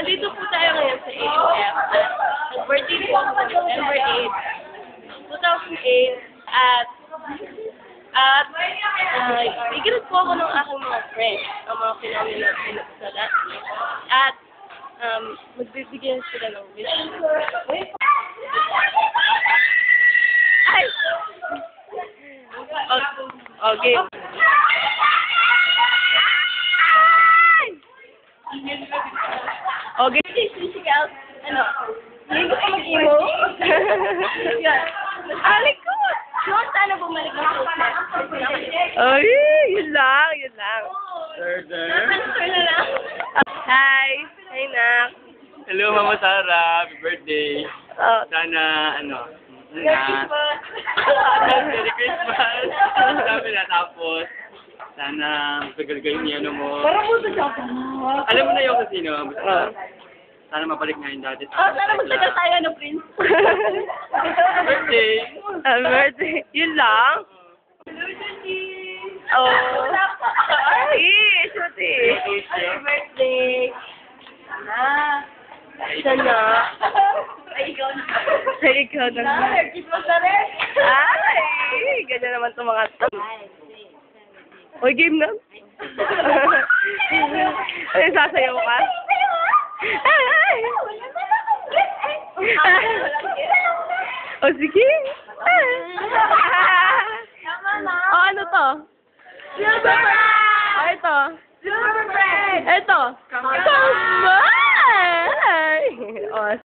Nandito po tayo ngayon sa AUF. Nag-birthday po ako September 8, 2008. Iginit po ako ng aking mga friends, ang mga phenomena pinagsalat. At magbibigyan sila ng wish. Ay! Okay. Okay. Physical. Ano? Hindi ko mag-emo? Yan. Alikot! Noon sana bumalik ng susunod. Ay, yun lang. Sir na lang. Hi. Hi, Nak. Hello, Mama Sarah. Happy birthday. Oh. Sana, Merry Christmas. Merry Christmas. Sabi na, tapos, sana matagal kayo ni mo. Parang mo siya. Alam mo na yung kasino. Sana mabalik nga yung dati. Sana magtagal tayo ng Prince. Birthday. Happy birthday. Yun lang? Oh. Ay, suti. Happy birthday. Sana. Ay, ikaw na. Ay, ikaw na. Merry Christmas na rin. Ay, ganyan naman itong mga to. Uy, game na. Ay, sasayaw ka? Ay! O, sige. O, ano to? Silver bread! O, ito. Silver bread! Ito. Come on. Come on! O,